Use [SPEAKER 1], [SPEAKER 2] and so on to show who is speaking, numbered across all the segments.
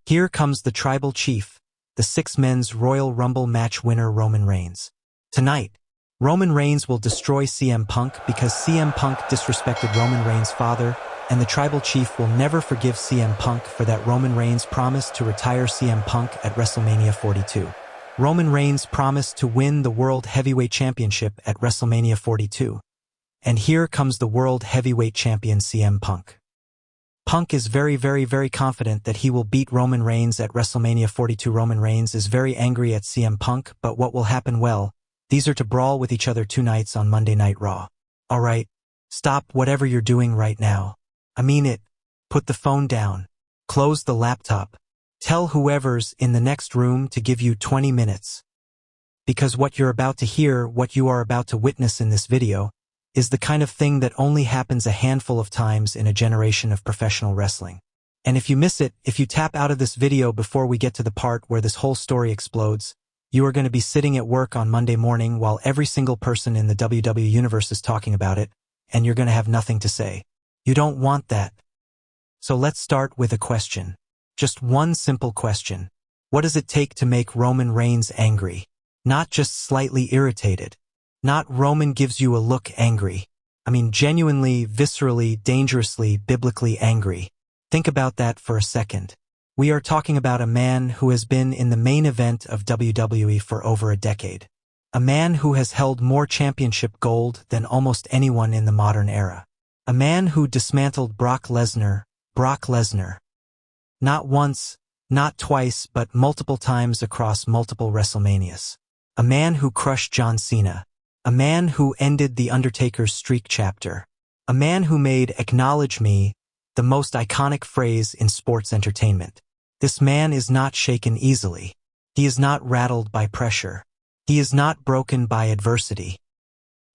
[SPEAKER 1] Here comes the tribal chief, the six men's Royal Rumble match winner Roman Reigns. Tonight, Roman Reigns will destroy CM Punk because CM Punk disrespected Roman Reigns' father, and the tribal chief will never forgive CM Punk for that. Roman Reigns promised to retire CM Punk at WrestleMania 42. Roman Reigns promised to win the World Heavyweight Championship at WrestleMania 42. And here comes the World Heavyweight Champion CM Punk. Punk is very confident that he will beat Roman Reigns at WrestleMania 42. Roman Reigns is very angry at CM Punk, but what will happen? Well, these are to brawl with each other 2 nights on Monday Night Raw. Alright, stop whatever you're doing right now. I mean it. Put the phone down. Close the laptop. Tell whoever's in the next room to give you 20 minutes. Because what you're about to hear, what you are about to witness in this video, is the kind of thing that only happens a handful of times in a generation of professional wrestling. And if you miss it, if you tap out of this video before we get to the part where this whole story explodes, you are going to be sitting at work on Monday morning while every single person in the WWE universe is talking about it, and you're going to have nothing to say. You don't want that. So let's start with a question. Just one simple question. What does it take to make Roman Reigns angry? Not just slightly irritated. Not Roman gives you a look angry. I mean genuinely, viscerally, dangerously, biblically angry. Think about that for a second. We are talking about a man who has been in the main event of WWE for over a decade. A man who has held more championship gold than almost anyone in the modern era. A man who dismantled Brock Lesnar. Not once, not twice, but multiple times across multiple WrestleManias. A man who crushed John Cena. A man who ended The Undertaker's streak chapter. A man who made "acknowledge me" the most iconic phrase in sports entertainment. This man is not shaken easily. He is not rattled by pressure. He is not broken by adversity.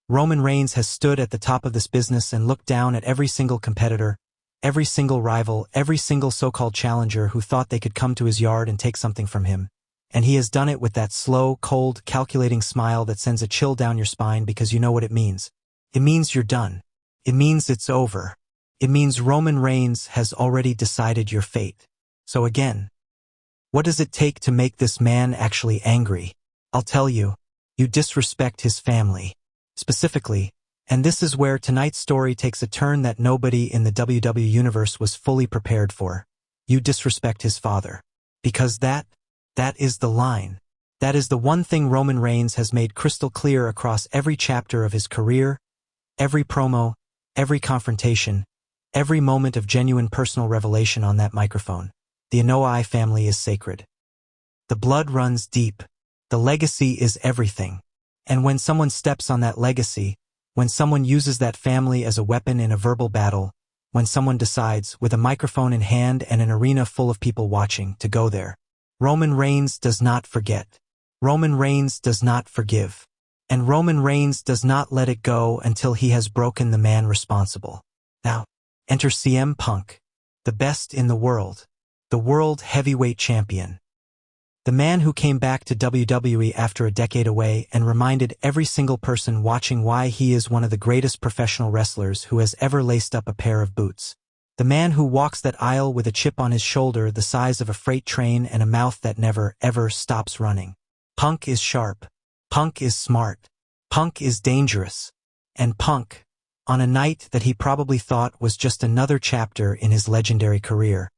[SPEAKER 1] Roman Reigns has stood at the top of this business and looked down at every single competitor, every single rival, every single so-called challenger who thought they could come to his yard and take something from him. And he has done it with that slow, cold, calculating smile that sends a chill down your spine because you know what it means. It means you're done. It means it's over. It means Roman Reigns has already decided your fate. So again, what does it take to make this man actually angry? I'll tell you, you disrespect his family. Specifically, and this is where tonight's story takes a turn that nobody in the WWE universe was fully prepared for. You disrespect his father. Because that is the line. That is the one thing Roman Reigns has made crystal clear across every chapter of his career, every promo, every confrontation, every moment of genuine personal revelation on that microphone. The Anoa'i family is sacred. The blood runs deep. The legacy is everything. And when someone steps on that legacy, when someone uses that family as a weapon in a verbal battle, when someone decides, with a microphone in hand and an arena full of people watching, to go there, Roman Reigns does not forget. Roman Reigns does not forgive. And Roman Reigns does not let it go until he has broken the man responsible. Now, enter CM Punk, the best in the world, the World Heavyweight Champion. The man who came back to WWE after a decade away and reminded every single person watching why he is one of the greatest professional wrestlers who has ever laced up a pair of boots. The man who walks that aisle with a chip on his shoulder the size of a freight train and a mouth that never, ever stops running. Punk is sharp. Punk is smart. Punk is dangerous. And Punk, on a night that he probably thought was just another chapter in his legendary career,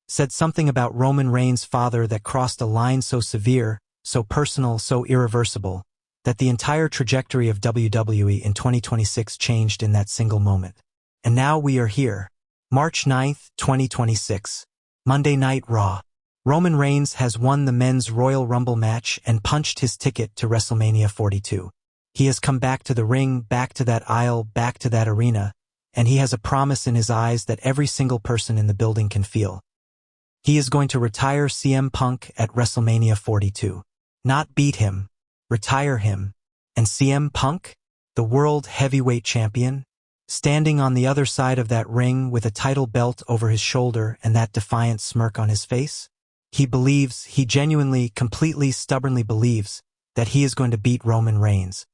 [SPEAKER 1] said something about Roman Reigns' father that crossed a line so severe, so personal, so irreversible, that the entire trajectory of WWE in 2026 changed in that single moment. And now we are here. March 9th, 2026. Monday Night Raw. Roman Reigns has won the men's Royal Rumble match and punched his ticket to WrestleMania 42. He has come back to the ring, back to that aisle, back to that arena, and he has a promise in his eyes that every single person in the building can feel. He is going to retire CM Punk at WrestleMania 42. Not beat him, retire him. And CM Punk, the World Heavyweight Champion, standing on the other side of that ring with a title belt over his shoulder and that defiant smirk on his face, he believes, he genuinely, completely, stubbornly believes that he is going to beat Roman Reigns.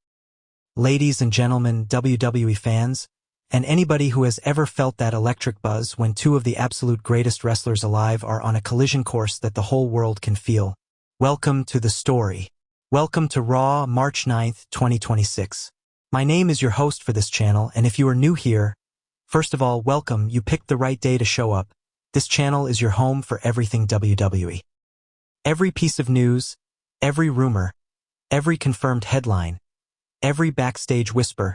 [SPEAKER 1] Ladies and gentlemen, WWE fans, And anybody who has ever felt that electric buzz when two of the absolute greatest wrestlers alive are on a collision course that the whole world can feel. Welcome to the story. Welcome to Raw, March 9th, 2026. My name is your host for this channel, and if you are new here, first of all, welcome, you picked the right day to show up. This channel is your home for everything WWE. Every piece of news, every rumor, every confirmed headline, every backstage whisper,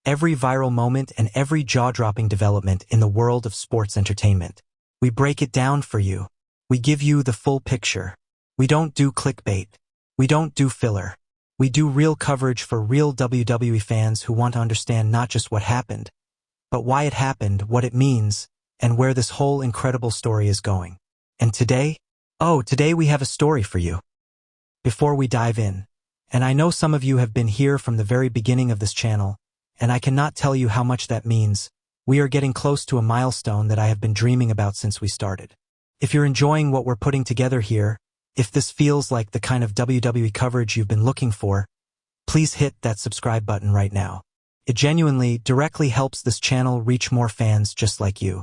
[SPEAKER 1] every viral moment, and every jaw-dropping development in the world of sports entertainment. We break it down for you. We give you the full picture. We don't do clickbait. We don't do filler. We do real coverage for real WWE fans who want to understand not just what happened, but why it happened, what it means, and where this whole incredible story is going. And today we have a story for you. Before we dive in, and I know some of you have been here from the very beginning of this channel, and I cannot tell you how much that means. We are getting close to a milestone that I have been dreaming about since we started. If you're enjoying what we're putting together here, if this feels like the kind of WWE coverage you've been looking for, please hit that subscribe button right now. It genuinely, directly helps this channel reach more fans just like you.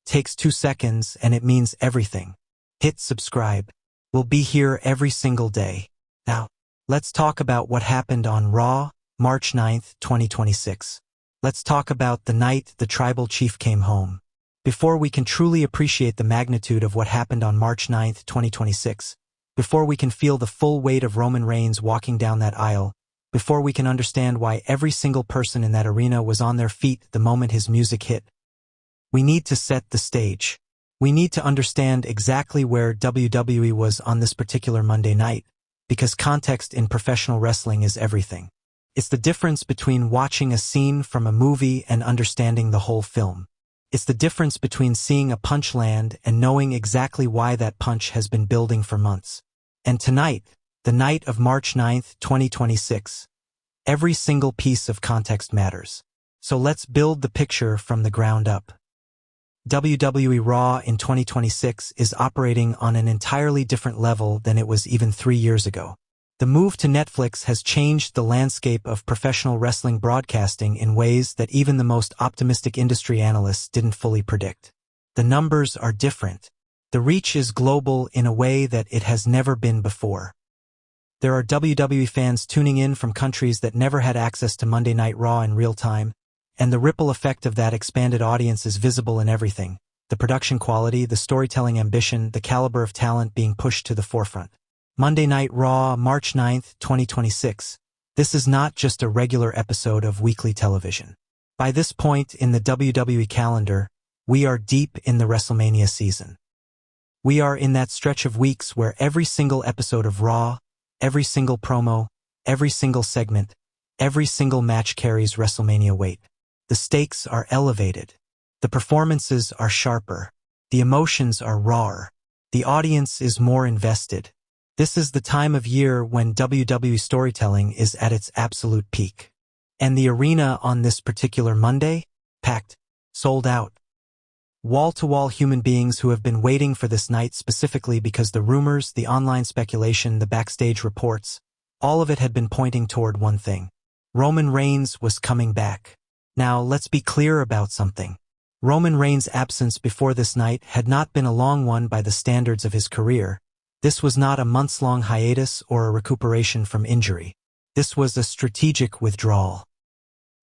[SPEAKER 1] Takes 2 seconds and it means everything. Hit subscribe. We'll be here every single day. Now, let's talk about what happened on Raw, March 9th, 2026. Let's talk about the night the tribal chief came home. Before we can truly appreciate the magnitude of what happened on March 9th, 2026, before we can feel the full weight of Roman Reigns walking down that aisle, before we can understand why every single person in that arena was on their feet the moment his music hit, we need to set the stage. We need to understand exactly where WWE was on this particular Monday night, because context in professional wrestling is everything. It's the difference between watching a scene from a movie and understanding the whole film. It's the difference between seeing a punch land and knowing exactly why that punch has been building for months. And tonight, the night of March 9th, 2026, every single piece of context matters. So let's build the picture from the ground up. WWE Raw in 2026 is operating on an entirely different level than it was even 3 years ago. The move to Netflix has changed the landscape of professional wrestling broadcasting in ways that even the most optimistic industry analysts didn't fully predict. The numbers are different. The reach is global in a way that it has never been before. There are WWE fans tuning in from countries that never had access to Monday Night Raw in real time, and the ripple effect of that expanded audience is visible in everything: the production quality, the storytelling ambition, the caliber of talent being pushed to the forefront. Monday Night Raw, March 9th, 2026. This is not just a regular episode of weekly television. By this point in the WWE calendar, we are deep in the WrestleMania season. We are in that stretch of weeks where every single episode of Raw, every single promo, every single segment, every single match carries WrestleMania weight. The stakes are elevated. The performances are sharper. The emotions are rawer. The audience is more invested. This is the time of year when WWE storytelling is at its absolute peak. And the arena on this particular Monday? Packed. Sold out. Wall-to-wall human beings who have been waiting for this night specifically because the rumors, the online speculation, the backstage reports, all of it had been pointing toward one thing. Roman Reigns was coming back. Now, let's be clear about something. Roman Reigns' absence before this night had not been a long one by the standards of his career. This was not a months-long hiatus or a recuperation from injury. This was a strategic withdrawal.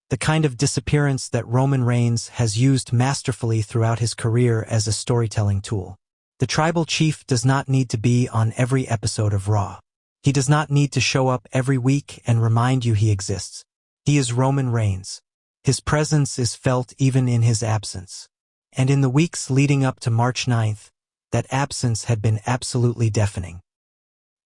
[SPEAKER 1] The kind of disappearance that Roman Reigns has used masterfully throughout his career as a storytelling tool. The tribal chief does not need to be on every episode of Raw. He does not need to show up every week and remind you he exists. He is Roman Reigns. His presence is felt even in his absence. And in the weeks leading up to March 9th, that absence had been absolutely deafening.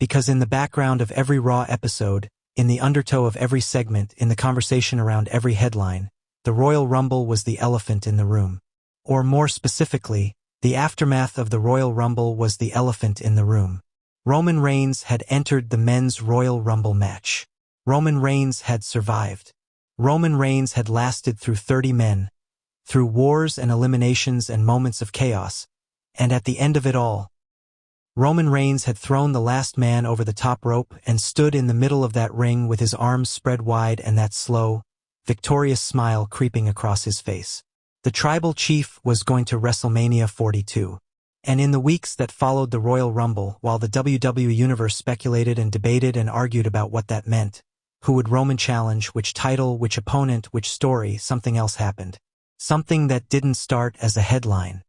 [SPEAKER 1] Because in the background of every Raw episode, in the undertow of every segment, in the conversation around every headline, the Royal Rumble was the elephant in the room. Or more specifically, the aftermath of the Royal Rumble was the elephant in the room. Roman Reigns had entered the men's Royal Rumble match. Roman Reigns had survived. Roman Reigns had lasted through 30 men, through wars and eliminations and moments of chaos, and at the end of it all, Roman Reigns had thrown the last man over the top rope and stood in the middle of that ring with his arms spread wide and that slow, victorious smile creeping across his face. The tribal chief was going to WrestleMania 42. And in the weeks that followed the Royal Rumble, while the WWE Universe speculated and debated and argued about what that meant, who would Roman challenge, which title, which opponent, which story, something else happened. Something that didn't start as a headline.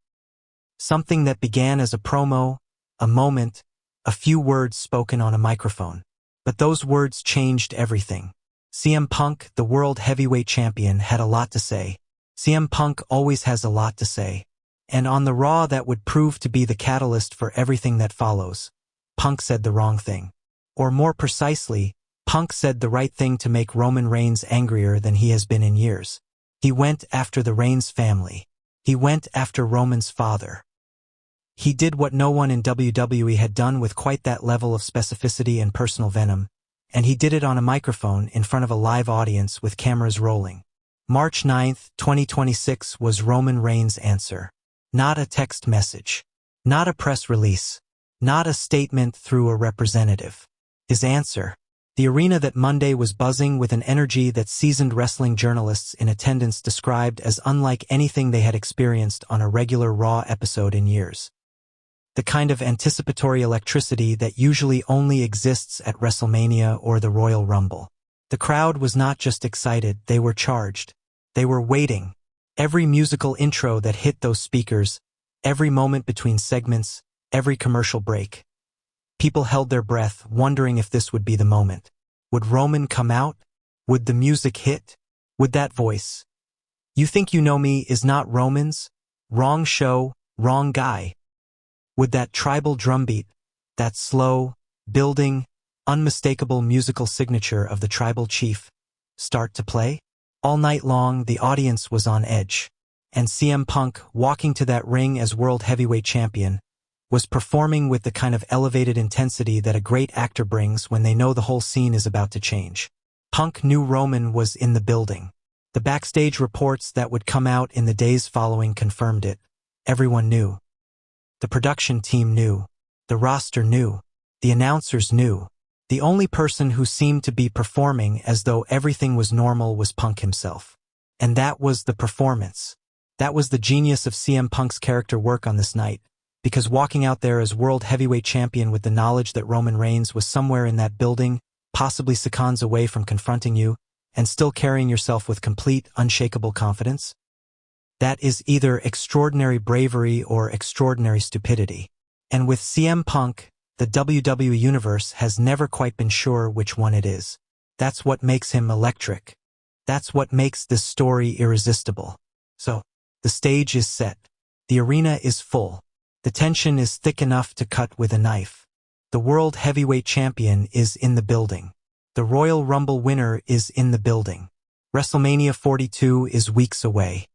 [SPEAKER 1] Something that began as a promo, a moment, a few words spoken on a microphone. But those words changed everything. CM Punk, the World Heavyweight Champion, had a lot to say. CM Punk always has a lot to say. And on the Raw that would prove to be the catalyst for everything that follows, Punk said the wrong thing. Or more precisely, Punk said the right thing to make Roman Reigns angrier than he has been in years. He went after the Reigns family. He went after Roman's father. He did what no one in WWE had done with quite that level of specificity and personal venom, and he did it on a microphone in front of a live audience with cameras rolling. March 9, 2026 was Roman Reigns' answer. Not a text message. Not a press release. Not a statement through a representative. His answer. The arena that Monday was buzzing with an energy that seasoned wrestling journalists in attendance described as unlike anything they had experienced on a regular Raw episode in years. The kind of anticipatory electricity that usually only exists at WrestleMania or the Royal Rumble. The crowd was not just excited, they were charged. They were waiting. Every musical intro that hit those speakers, every moment between segments, every commercial break. People held their breath, wondering if this would be the moment. Would Roman come out? Would the music hit? Would that voice? "You Think You Know Me" is not Roman's? Wrong show, wrong guy. Would that tribal drumbeat, that slow, building, unmistakable musical signature of the tribal chief, start to play? All night long, the audience was on edge. And CM Punk, walking to that ring as World Heavyweight Champion, was performing with the kind of elevated intensity that a great actor brings when they know the whole scene is about to change. Punk knew Roman was in the building. The backstage reports that would come out in the days following confirmed it. Everyone knew. The production team knew. The roster knew. The announcers knew. The only person who seemed to be performing as though everything was normal was Punk himself. And that was the performance. That was the genius of CM Punk's character work on this night. Because walking out there as World Heavyweight Champion with the knowledge that Roman Reigns was somewhere in that building, possibly seconds away from confronting you, and still carrying yourself with complete, unshakable confidence, that is either extraordinary bravery or extraordinary stupidity. And with CM Punk, the WWE Universe has never quite been sure which one it is. That's what makes him electric. That's what makes this story irresistible. So, the stage is set. The arena is full. The tension is thick enough to cut with a knife. The World Heavyweight Champion is in the building. The Royal Rumble winner is in the building. WrestleMania 42 is weeks away.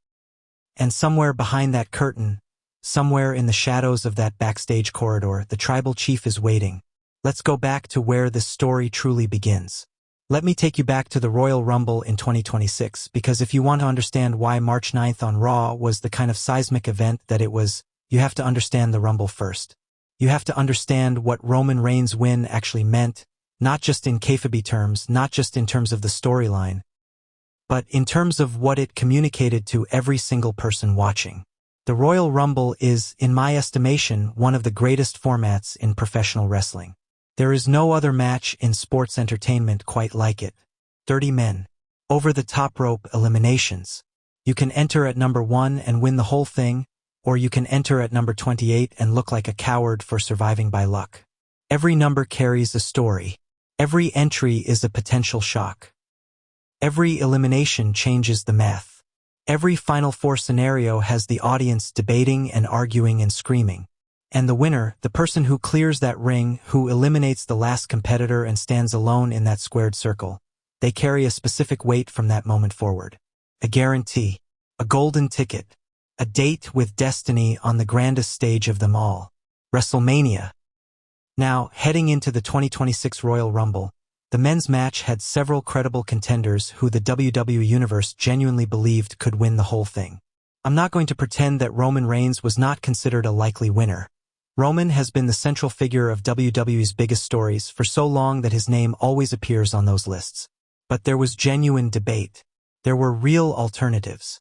[SPEAKER 1] And somewhere behind that curtain, somewhere in the shadows of that backstage corridor, the tribal chief is waiting. Let's go back to where this story truly begins. Let me take you back to the Royal Rumble in 2026, because if you want to understand why March 9th on Raw was the kind of seismic event that it was, you have to understand the Rumble first. You have to understand what Roman Reigns' win actually meant, not just in kayfabe terms, not just in terms of the storyline, but in terms of what it communicated to every single person watching. The Royal Rumble is, in my estimation, one of the greatest formats in professional wrestling. There is no other match in sports entertainment quite like it. 30 men. Over the top rope eliminations. You can enter at number 1 and win the whole thing, or you can enter at number 28 and look like a coward for surviving by luck. Every number carries a story. Every entry is a potential shock. Every elimination changes the math. Every Final Four scenario has the audience debating and arguing and screaming. And the winner, the person who clears that ring, who eliminates the last competitor and stands alone in that squared circle, they carry a specific weight from that moment forward. A guarantee. A golden ticket. A date with destiny on the grandest stage of them all. WrestleMania. Now, heading into the 2026 Royal Rumble, the men's match had several credible contenders who the WWE Universe genuinely believed could win the whole thing. I'm not going to pretend that Roman Reigns was not considered a likely winner. Roman has been the central figure of WWE's biggest stories for so long that his name always appears on those lists. But there was genuine debate. There were real alternatives.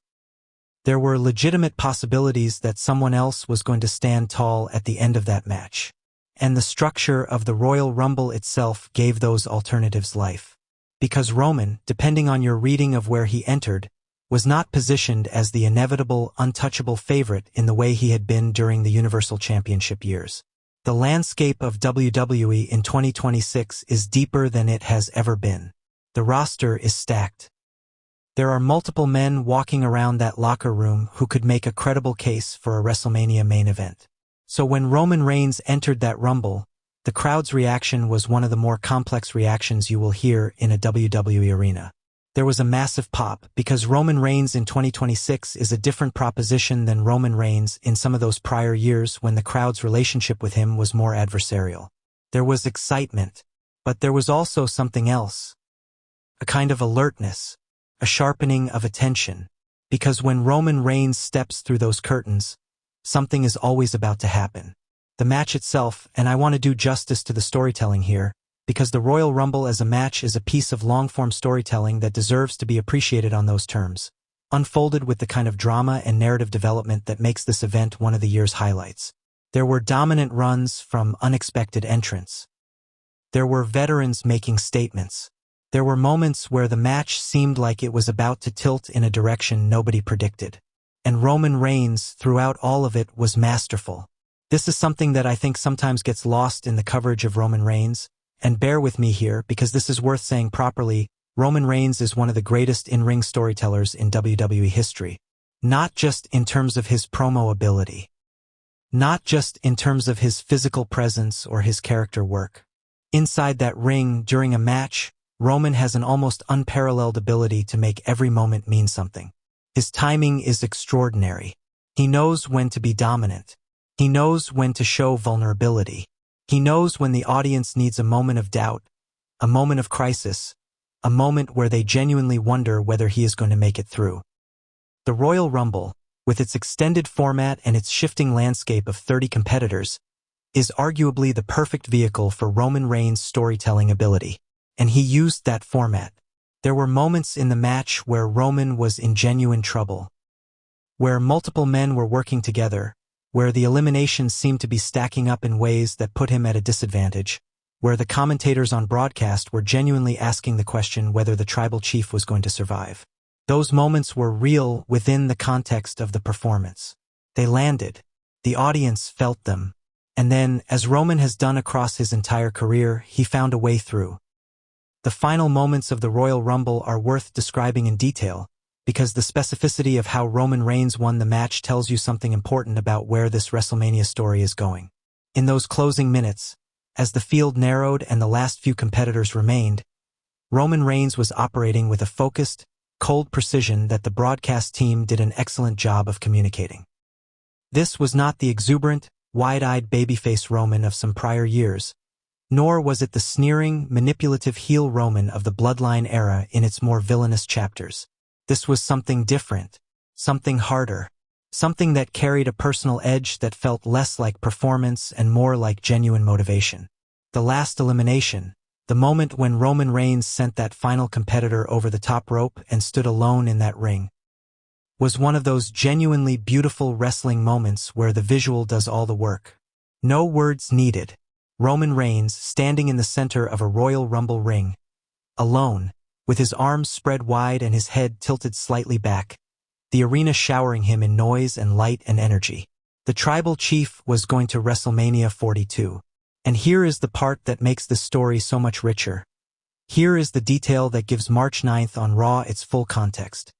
[SPEAKER 1] There were legitimate possibilities that someone else was going to stand tall at the end of that match. And the structure of the Royal Rumble itself gave those alternatives life. Because Roman, depending on your reading of where he entered, was not positioned as the inevitable, untouchable favorite in the way he had been during the Universal Championship years. The landscape of WWE in 2026 is deeper than it has ever been. The roster is stacked. There are multiple men walking around that locker room who could make a credible case for a WrestleMania main event. So when Roman Reigns entered that Rumble, the crowd's reaction was one of the more complex reactions you will hear in a WWE arena. There was a massive pop because Roman Reigns in 2026 is a different proposition than Roman Reigns in some of those prior years when the crowd's relationship with him was more adversarial. There was excitement, but there was also something else. A kind of alertness, a sharpening of attention, because when Roman Reigns steps through those curtains, something is always about to happen. The match itself, and I want to do justice to the storytelling here, because the Royal Rumble as a match is a piece of long-form storytelling that deserves to be appreciated on those terms, unfolded with the kind of drama and narrative development that makes this event one of the year's highlights. There were dominant runs from unexpected entrants. There were veterans making statements. There were moments where the match seemed like it was about to tilt in a direction nobody predicted. And Roman Reigns, throughout all of it, was masterful. This is something that I think sometimes gets lost in the coverage of Roman Reigns. And bear with me here, because this is worth saying properly, Roman Reigns is one of the greatest in-ring storytellers in WWE history. Not just in terms of his promo ability. Not just in terms of his physical presence or his character work. Inside that ring, during a match, Roman has an almost unparalleled ability to make every moment mean something. His timing is extraordinary. He knows when to be dominant. He knows when to show vulnerability. He knows when the audience needs a moment of doubt, a moment of crisis, a moment where they genuinely wonder whether he is going to make it through. The Royal Rumble, with its extended format and its shifting landscape of 30 competitors, is arguably the perfect vehicle for Roman Reigns' storytelling ability. And he used that format. There were moments in the match where Roman was in genuine trouble, where multiple men were working together, where the eliminations seemed to be stacking up in ways that put him at a disadvantage, where the commentators on broadcast were genuinely asking the question whether the tribal chief was going to survive. Those moments were real within the context of the performance. They landed. The audience felt them. And then, as Roman has done across his entire career, he found a way through. The final moments of the Royal Rumble are worth describing in detail, because the specificity of how Roman Reigns won the match tells you something important about where this WrestleMania story is going. In those closing minutes, as the field narrowed and the last few competitors remained, Roman Reigns was operating with a focused, cold precision that the broadcast team did an excellent job of communicating. This was not the exuberant, wide-eyed babyface Roman of some prior years, nor was it the sneering, manipulative heel Roman of the Bloodline era in its more villainous chapters. This was something different, something harder, something that carried a personal edge that felt less like performance and more like genuine motivation. The last elimination, the moment when Roman Reigns sent that final competitor over the top rope and stood alone in that ring, was one of those genuinely beautiful wrestling moments where the visual does all the work. No words needed. Roman Reigns standing in the center of a Royal Rumble ring, alone, with his arms spread wide and his head tilted slightly back, the arena showering him in noise and light and energy. The tribal chief was going to WrestleMania 42. And here is the part that makes the story so much richer. Here is the detail that gives March 9th on Raw its full context.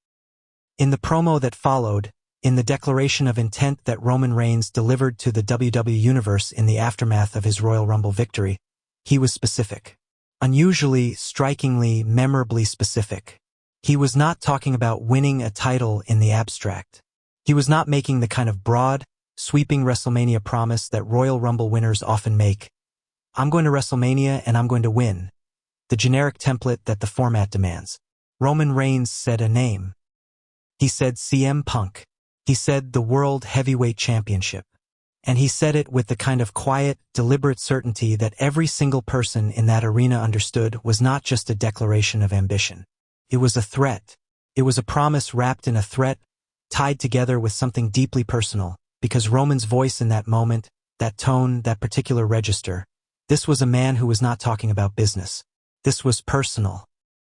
[SPEAKER 1] In the promo that followed, in the declaration of intent that Roman Reigns delivered to the WWE Universe in the aftermath of his Royal Rumble victory, he was specific. Unusually, strikingly, memorably specific. He was not talking about winning a title in the abstract. He was not making the kind of broad, sweeping WrestleMania promise that Royal Rumble winners often make. I'm going to WrestleMania and I'm going to win. The generic template that the format demands. Roman Reigns said a name. He said CM Punk. He said the World Heavyweight Championship. And he said it with the kind of quiet, deliberate certainty that every single person in that arena understood was not just a declaration of ambition. It was a threat. It was a promise wrapped in a threat, tied together with something deeply personal, because Roman's voice in that moment, that tone, that particular register, this was a man who was not talking about business. This was personal.